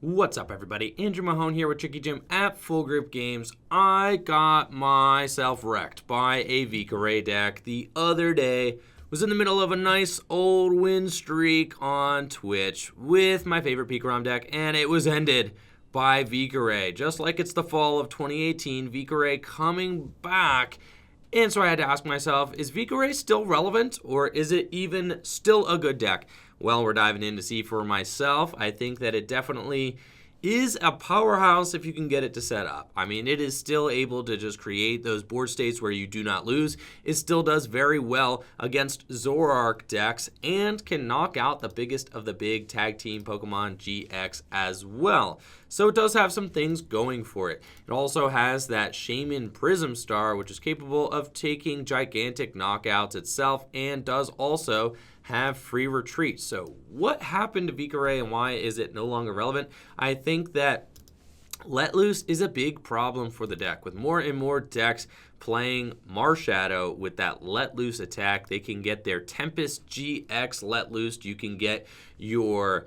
What's up, everybody? Andrew Mahone here with Tricky Jim at Full Grip Games. I got myself wrecked by a VikaRay deck the other day. Was in the middle of a nice old win streak on Twitch with my favorite Pikarom deck, and it was ended by VikaRay. Just like it's the fall of 2018, VikaRay coming back. And so I had to ask myself, is VikaRay still relevant, or is it even still a good deck? Well, we're diving in to see for myself. I think that it definitely is a powerhouse if you can get it to set up. I mean, it is still able to just create those board states where you do not lose. It still does very well against Zoroark decks and can knock out the biggest of the big tag team Pokemon GX as well. So it does have some things going for it. It also has that Shaymin Prism Star, which is capable of taking gigantic knockouts itself and does also have free retreat. So what happened to VikaRay and why is it no longer relevant? I think that Let Loose is a big problem for the deck. With more and more decks playing Marshadow with that Let Loose attack, they can get their Tempest GX Let Loose. You can get your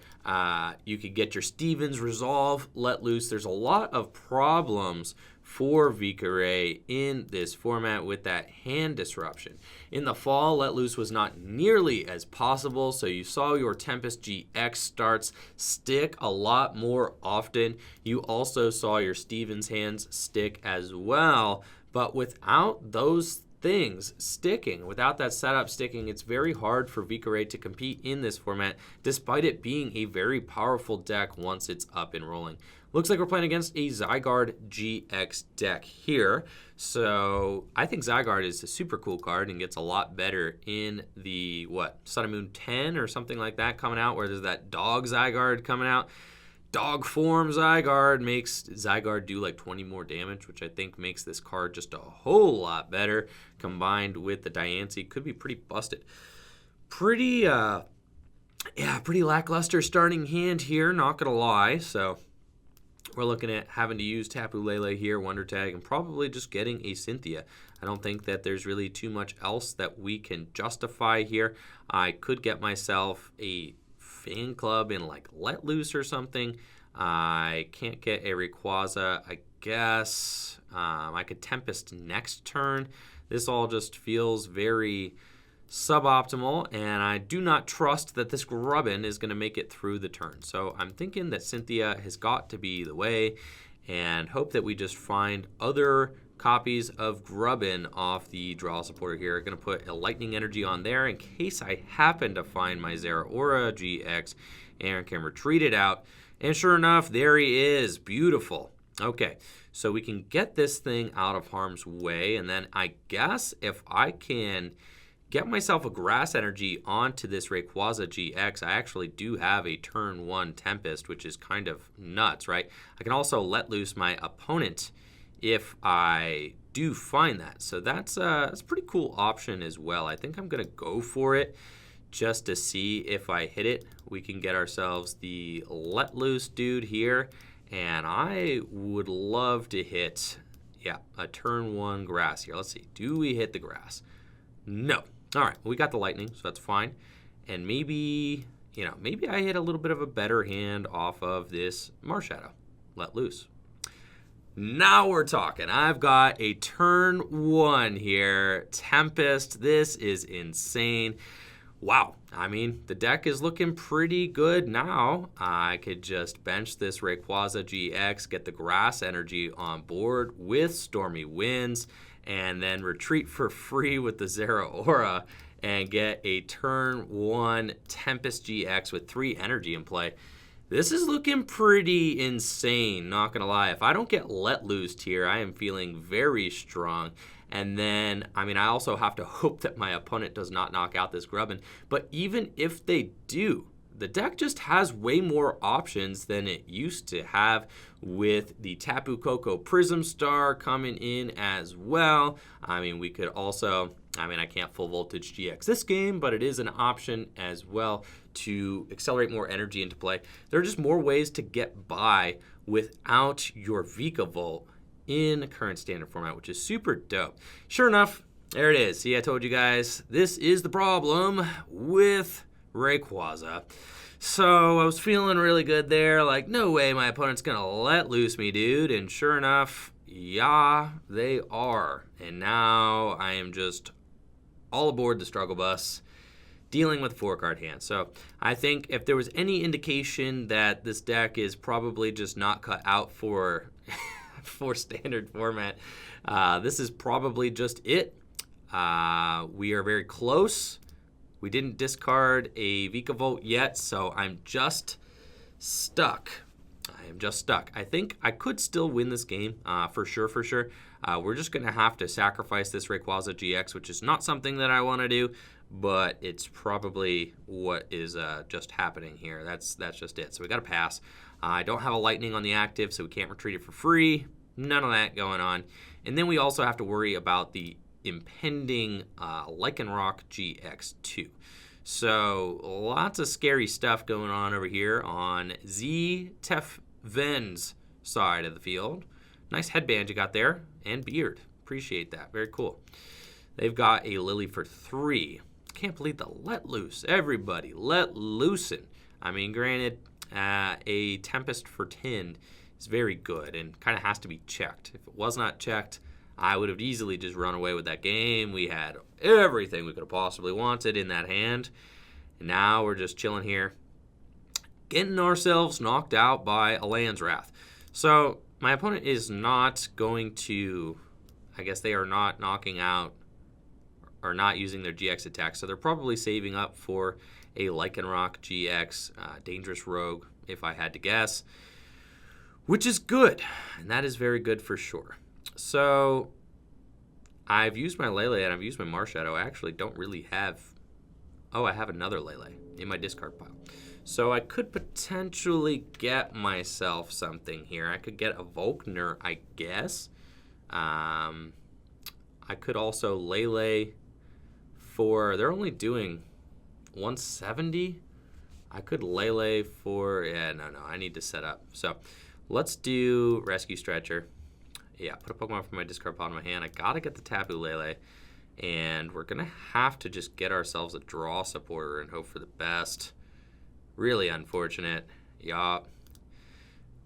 Steven's Resolve Let Loose. There's a lot of problems for VikaRay in this format with that hand disruption. In the fall, Let Loose was not nearly as possible, so you saw your Tempest GX starts stick a lot more often. You also saw your Steven's hands stick as well, but without those things sticking, without that setup sticking, it's very hard for VikaRay to compete in this format, despite it being a very powerful deck once it's up and rolling. Looks like we're playing against a Zygarde-GX deck here. So I think Zygarde is a super cool card and gets a lot better in the, Sun and Moon 10 or something like that coming out, where there's that dog Zygarde coming out. Dog form Zygarde makes Zygarde do like 20 more damage, which I think makes this card just a whole lot better. Combined with the Diancie, could be pretty busted. Pretty lackluster starting hand here, not gonna lie. So we're looking at having to use Tapu Lele here, Wonder Tag, and probably just getting a Cynthia. I don't think that there's really too much else that we can justify here. I could get myself a Fan Club in like Let Loose or something. I can't get a Rayquaza. I guess I could Tempest next turn. This all just feels very suboptimal, and I do not trust that this Grubbin is going to make it through the turn. So I'm thinking that Cynthia has got to be the way, and hope that we just find other copies of Grubbin off the draw supporter here. I'm going to put a Lightning Energy on there in case I happen to find my Zeraora-GX and can retreat it out. And sure enough, there he is. Beautiful. Okay, so we can get this thing out of harm's way, and then I guess if I can get myself a Grass Energy onto this Rayquaza-GX, I actually do have a turn 1 Tempest, which is kind of nuts, right? I can also let loose my opponent if I do find that. So that's a pretty cool option as well. I think I'm going to go for it just to see if I hit it. We can get ourselves the let loose dude here, and I would love to hit, a turn 1 Grass here. Let's see. Do we hit the Grass? No. All right, we got the Lightning, so that's fine. And maybe I hit a little bit of a better hand off of this Marshadow. Let loose. Now we're talking. I've got a turn 1 here. Tempest. This is insane. Wow. I mean, the deck is looking pretty good now. I could just bench this Rayquaza-GX, get the Grass Energy on board with Stormy Winds, and then retreat for free with the Zeraora and get a turn 1 Tempest GX with 3 energy in play. This is looking pretty insane, not gonna lie. If I don't get let loosed here, I am feeling very strong. And then, I also have to hope that my opponent does not knock out this Grubbin. But even if they do, the deck just has way more options than it used to have, with the Tapu Koko Prism Star coming in as well. We could also, I can't full voltage GX this game, but it is an option as well to accelerate more energy into play. There are just more ways to get by without your Vikavolt in current standard format, which is super dope. Sure enough, there it is. See, I told you guys, this is the problem with Rayquaza. So I was feeling really good there, like, no way my opponent's gonna let loose me, dude. And sure enough, yeah, they are. And now I am just all aboard the struggle bus, dealing with a 4-card hand. So I think if there was any indication that this deck is probably just not cut out for for standard format, this is probably just it. We are very close. We didn't discard a Vikavolt yet, so I'm just stuck. I am just stuck. I think I could still win this game, for sure. We're just going to have to sacrifice this Rayquaza-GX, which is not something that I want to do, but it's probably what is just happening here. That's just it. So we got to pass. I don't have a Lightning on the active, so we can't retreat it for free. None of that going on. And then we also have to worry about the impending Lycanroc-GX 2. So lots of scary stuff going on over here on Ven's side of the field. Nice headband you got there, and beard. Appreciate that. Very cool. They've got a Lillie for 3. Can't believe the let loose. Everybody, let loosen. I mean, granted, a Tempest for 10 is very good and kind of has to be checked. If it was not checked, I would have easily just run away with that game. We had everything we could have possibly wanted in that hand. And now we're just chilling here, getting ourselves knocked out by a Land's Wrath. So my opponent is not going to, I guess they are not knocking out or not using their GX attack. So they're probably saving up for a Lycanroc-GX Dangerous Rogue, if I had to guess, which is good. And that is very good for sure. So I've used my Lele and I've used my Marshadow. I actually don't really have... Oh, I have another Lele in my discard pile. So I could potentially get myself something here. I could get a Volkner, I guess. I could also Lele for... They're only doing 170. I could Lele for... Yeah, no, I need to set up. So let's do Rescue Stretcher. Yeah, put a Pokemon from my discard pile in my hand. I gotta get the Tapu Lele, and we're gonna have to just get ourselves a draw supporter and hope for the best. Really unfortunate. Yeah,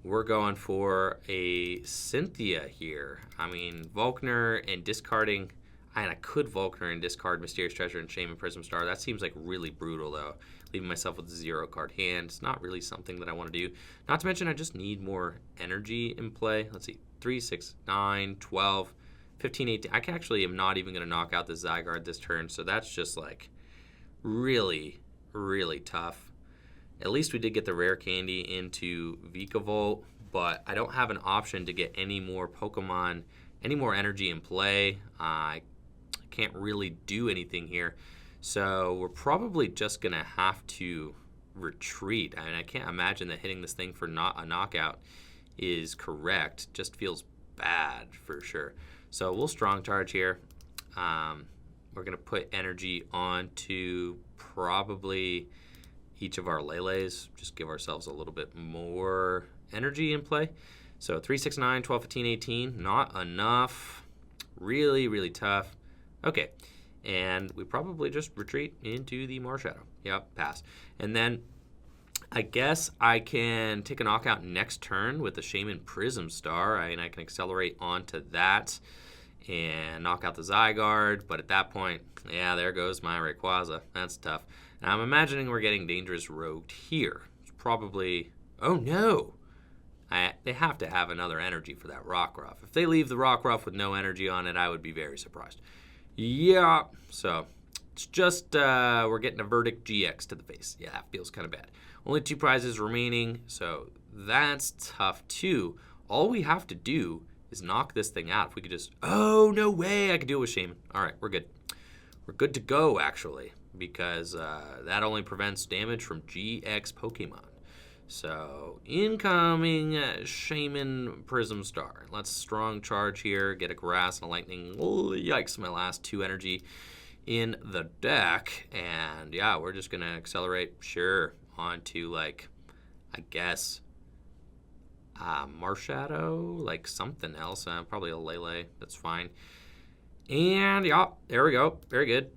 we're going for a Cynthia here. I mean, Volkner and discarding, and I could Volkner and discard Mysterious Treasure and Shaymin Prism Star. That seems like really brutal though. Leaving myself with a 0-card hand. It's not really something that I want to do. Not to mention, I just need more energy in play. Let's see. 3, 6, 9, 12, 15, 18. I actually am not even going to knock out the Zygarde this turn, so that's just like really, really tough. At least we did get the Rare Candy into Vikavolt, but I don't have an option to get any more Pokemon, any more energy in play. I can't really do anything here. So we're probably just going to have to retreat. I mean, I can't imagine that hitting this thing for not a knockout is correct. Just feels bad for sure. So we'll strong charge here. We're going to put energy onto probably each of our Leles. Just give ourselves a little bit more energy in play. So 3, 6, 9, 12, 15, 18. Not enough. Really, really tough. Okay. And we probably just retreat into the Marshadow. Yep, pass. And then I guess I can take a knockout next turn with the Shaymin Prism Star, and I can accelerate onto that and knock out the Zygarde. But at that point, yeah, there goes my Rayquaza. That's tough. Now I'm imagining we're getting Dangerous Rogued here. It's probably... Oh, no! They have to have another energy for that Rockruff. If they leave the Rockruff with no energy on it, I would be very surprised. Yeah, so it's just we're getting a Verdict GX to the face. Yeah, that feels kind of bad. Only 2 prizes remaining, so that's tough too. All we have to do is knock this thing out. If we could just... Oh, no way! I could do it with Shaymin. All right, we're good. We're good to go, actually, because that only prevents damage from GX Pokemon. So, incoming Shaymin Prism Star. Let's strong charge here, get a Grass and a Lightning. Oh, yikes, my last 2 energy in the deck. And yeah, we're just going to accelerate, sure, onto, like, I guess, Marshadow, like something else. Probably a Lele, that's fine. And yeah, there we go. Very good.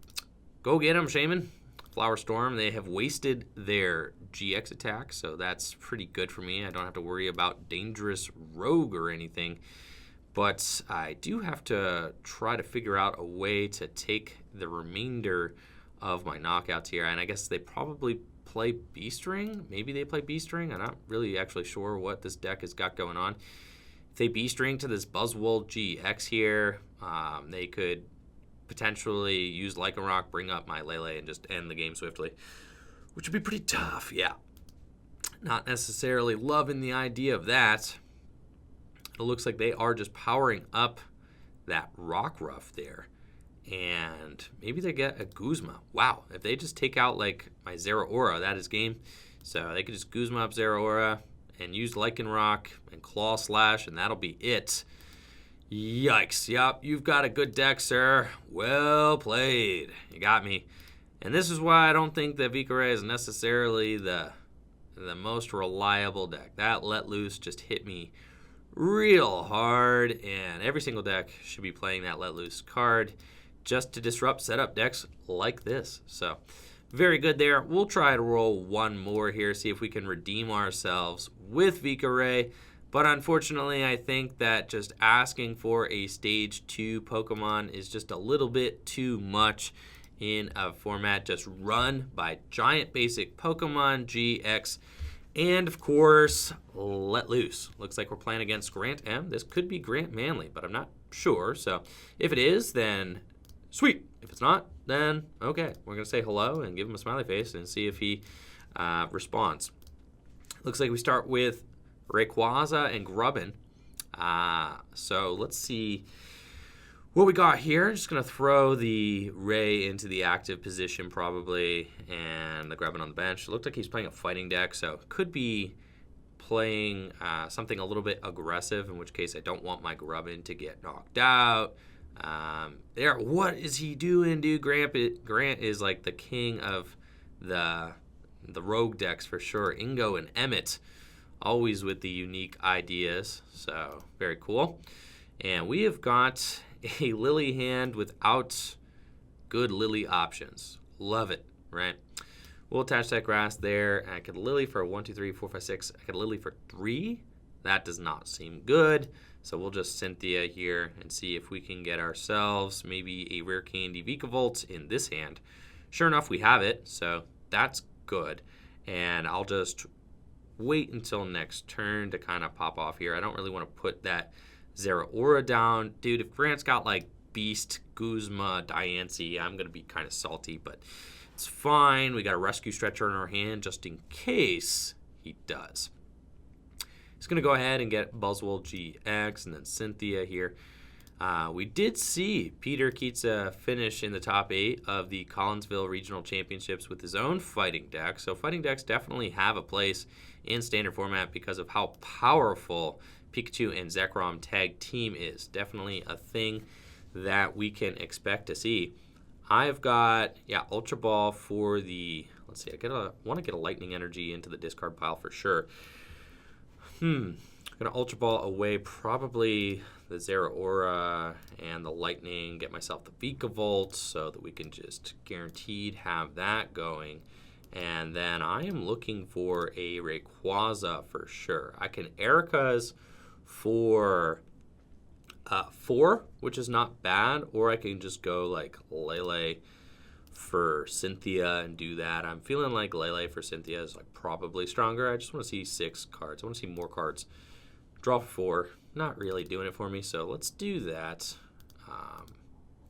Go get him, Shaymin. Flower Storm. They have wasted their GX attack, so that's pretty good for me. I don't have to worry about Dangerous Rogue or anything. But I do have to try to figure out a way to take the remainder of my knockouts here. And I guess they probably play Beast Ring. Maybe they play Beast Ring. I'm not really actually sure what this deck has got going on. If they Beast Ring to this Buzzwole-GX here, they could potentially use Lycanroc, bring up my Lele, and just end the game swiftly, which would be pretty tough, yeah. Not necessarily loving the idea of that. It looks like they are just powering up that Rockruff there. And maybe they get a Guzma. Wow, if they just take out like my Zeraora, that is game. So they could just Guzma up Zeraora and use Lycanroc and Claw Slash, and that'll be it. Yikes. Yup, you've got a good deck, sir. Well played. You got me. And this is why I don't think that VikaRay is necessarily the most reliable deck. That Let Loose just hit me real hard, and every single deck should be playing that Let Loose card just to disrupt setup decks like this. So very good there. We'll try to roll one more here, see if we can redeem ourselves with VikaRay. But unfortunately, I think that just asking for a Stage 2 Pokemon is just a little bit too much in a format just run by Giant Basic Pokemon GX. And, of course, Let Loose. Looks like we're playing against Grant M. This could be Grant Manley, but I'm not sure. So if it is, then sweet. If it's not, then okay. We're going to say hello and give him a smiley face and see if he responds. Looks like we start with Rayquaza and Grubbin. So let's see what we got here. Just going to throw the Ray into the active position probably, and the Grubbin on the bench. It looked like he's playing a fighting deck, so could be playing something a little bit aggressive, in which case I don't want my Grubbin to get knocked out. What is he doing, dude? Grant is like the king of the rogue decks for sure. Ingo and Emmett, always with the unique ideas, so very cool. And we have got a Lillie hand without good Lillie options. Love it, right? We'll attach that grass there. I could Lillie for 1, 2, 3, 4, 5, 6. I could Lillie for 3. That does not seem good. So we'll just Cynthia here and see if we can get ourselves maybe a Rare Candy Vikavolt in this hand. Sure enough, we have it, so that's good. And I'll just wait until next turn to kind of pop off here. I don't really want to put that Zeraora down. Dude, if Grant's got like Beast, Guzma, Diancie, I'm going to be kind of salty, but it's fine. We got a Rescue Stretcher in our hand just in case he does. He's going to go ahead and get Buzzwole-GX and then Cynthia here. We did see Peter Kietza finish in the top 8 of the Collinsville Regional Championships with his own fighting deck. So fighting decks definitely have a place in standard format because of how powerful Pikachu and Zekrom tag team is. Definitely a thing that we can expect to see. I've got, Ultra Ball for the, let's see, I want to get a Lightning Energy into the discard pile for sure. I'm going to Ultra Ball away probably the Zeraora and the Lightning, get myself the Vikavolt so that we can just guaranteed have that going. And then I am looking for a Rayquaza for sure. I can Erika's for 4, which is not bad, or I can just go like Lele for Cynthia and do that. I'm feeling like Lele for Cynthia is like probably stronger. I just want to see 6 cards. I want to see more cards. Draw 4, not really doing it for me, so let's do that.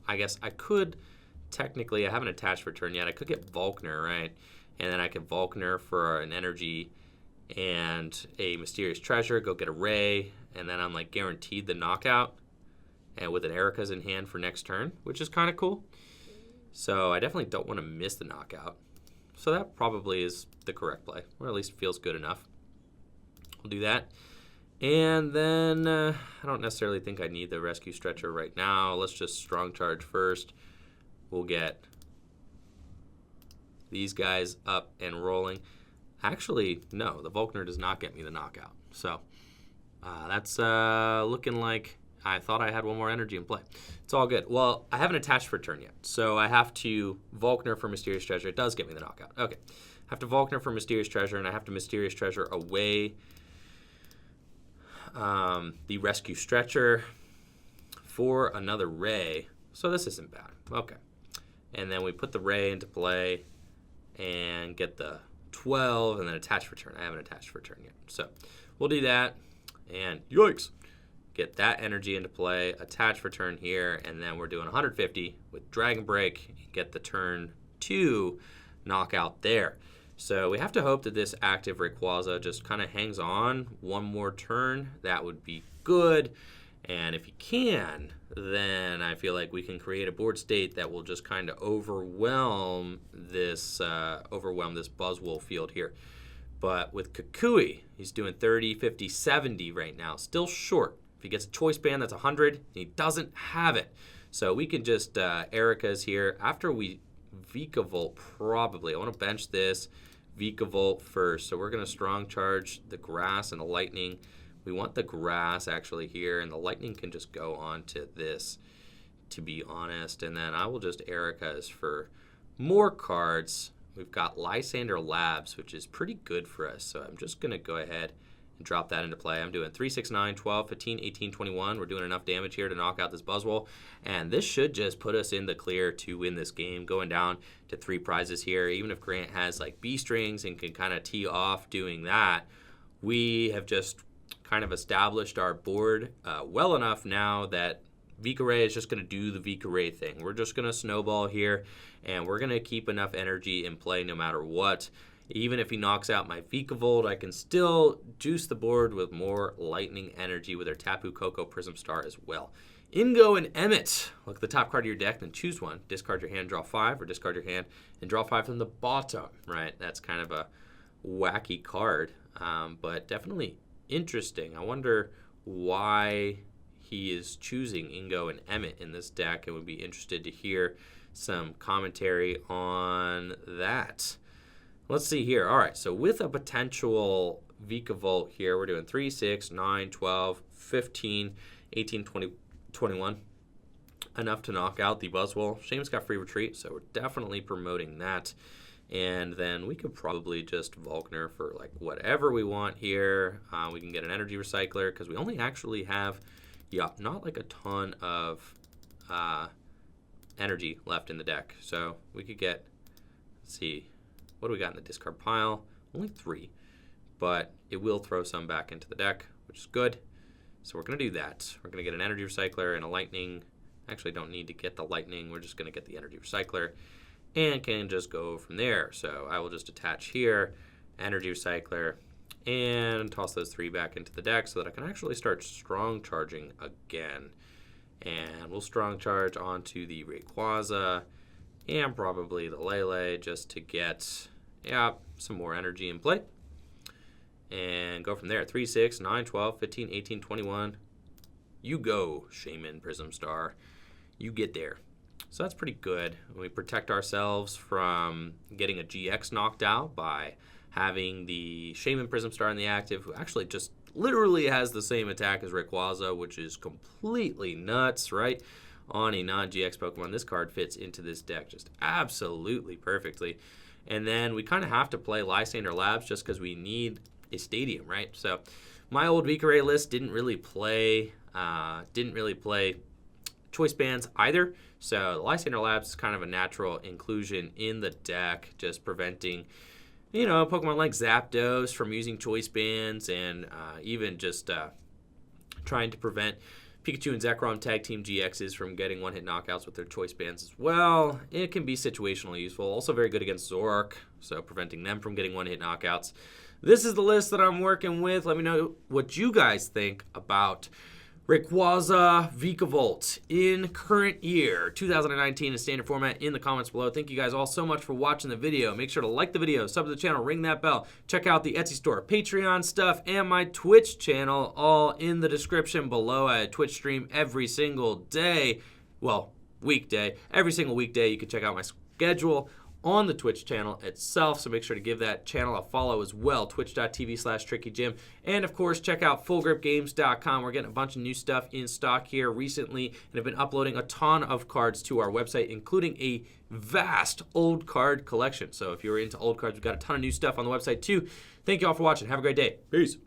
I guess I could technically, I haven't attached for turn yet. I could get Volkner, right? And then I could Volkner for an Energy and a Mysterious Treasure, go get a Ray, and then I'm like guaranteed the knockout, and with an Erika's in hand for next turn, which is kind of cool. So I definitely don't want to miss the knockout. So that probably is the correct play, or at least feels good enough. I'll do that. And then I don't necessarily think I need the Rescue Stretcher right now. Let's just Strong Charge first. We'll get these guys up and rolling. Actually, no, the Volkner does not get me the knockout. So that's looking like I thought I had one more energy in play. It's all good. Well, I haven't attached for turn yet, so I have to Volkner for Mysterious Treasure. It does get me the knockout. Okay. I have to Volkner for Mysterious Treasure, and I have to Mysterious Treasure away the Rescue Stretcher for another Ray. So this isn't bad. Okay. And then we put the Ray into play and get the 12 and then attach for turn. I haven't attached for turn yet. So we'll do that. And yikes. Get that energy into play, attach for turn here, and then we're doing 150 with Dragon Break, get the turn 2 knockout there. So we have to hope that this active Rayquaza just kind of hangs on one more turn. That would be good. And if he can, then I feel like we can create a board state that will just kind of overwhelm this Buzzwole field here. But with Kukui, he's doing 30, 50, 70 right now. Still short. If he gets a choice band, that's 100. He doesn't have it. So we can just, Erika's here. After we Vikavolt, probably. I want to bench this Vikavolt first. So we're going to strong charge the Grass and the Lightning. We want the Grass actually here, and the Lightning can just go on to this, to be honest. And then I will just Erika's for more cards. We've got Lysandre Labs, which is pretty good for us. So I'm just going to go ahead and drop that into play. I'm doing 3, 6, 9, 12, 15, 18, 21. We're doing enough damage here to knock out this Buzzwole. And this should just put us in the clear to win this game, going down to 3 prizes here. Even if Grant has like B-strings and can kind of tee off doing that, we have just kind of established our board well enough now that VikaRay is just going to do the VikaRay thing. We're just going to snowball here, and we're going to keep enough energy in play no matter what. Even if he knocks out my Vikavolt, I can still juice the board with more Lightning Energy with our Tapu Koko Prism Star as well. Ingo and Emmett. Look at the top card of your deck, then choose one. Discard your hand, draw 5, or discard your hand and draw 5 from the bottom. Right, that's kind of a wacky card, but definitely interesting. I wonder why he is choosing Ingo and Emmett in this deck, and would be interested to hear some commentary on that. Let's see here. All right, so with a potential Vikavolt here, we're doing 3, 6, 9, 12, 15, 18, 20, 21. Enough to knock out the Buzzwole. Shame's got free retreat, so we're definitely promoting that. And then we could probably just Volkner for like whatever we want here. We can get an Energy Recycler because we only actually have, not like a ton of energy left in the deck. So we could get, let's see, what do we got in the discard pile? Only 3, but it will throw some back into the deck, which is good. So we're going to do that. We're going to get an Energy Recycler and a Lightning. Actually, don't need to get the Lightning. We're just going to get the Energy Recycler and can just go from there. So I will just attach here, Energy Recycler, and toss those 3 back into the deck so that I can actually start strong charging again. And we'll strong charge onto the Rayquaza and probably the Lele just to get, some more energy in play. And go from there. 3, 6, 9, 12, 15, 18, 21. You go, Shaymin Prism Star. You get there. So that's pretty good. We protect ourselves from getting a GX knocked out by having the Shaymin Prism Star in the active, who actually just literally has the same attack as Rayquaza, which is completely nuts, right? On a non-GX Pokemon, this card fits into this deck just absolutely perfectly. And then we kind of have to play Lysandre Labs just because we need a stadium, right? So my old VikaRay list didn't really play choice bands either. So Lysandre Labs is kind of a natural inclusion in the deck, just preventing, Pokemon like Zapdos from using choice bands, and even just trying to prevent Pikachu and Zekrom Tag Team GXs from getting one-hit knockouts with their choice bands as well. It can be situationally useful. Also very good against Zoroark, so preventing them from getting one-hit knockouts. This is the list that I'm working with. Let me know what you guys think about Rayquaza Vikavolt in current year 2019 in standard format in the comments below. Thank you guys all so much for watching the video. Make sure to like the video, sub to the channel, ring that bell. Check out the Etsy store, Patreon stuff, and my Twitch channel all in the description below. I Twitch stream every single day. Well, weekday. Every single weekday. You can check out my schedule on the Twitch channel itself, so make sure to give that channel a follow as well, twitch.tv/TrickyJim. And of course, check out FullGripGames.com. We're getting a bunch of new stuff in stock here recently and have been uploading a ton of cards to our website, including a vast old card collection. So if you're into old cards, we've got a ton of new stuff on the website too. Thank you all for watching. Have a great day. Peace.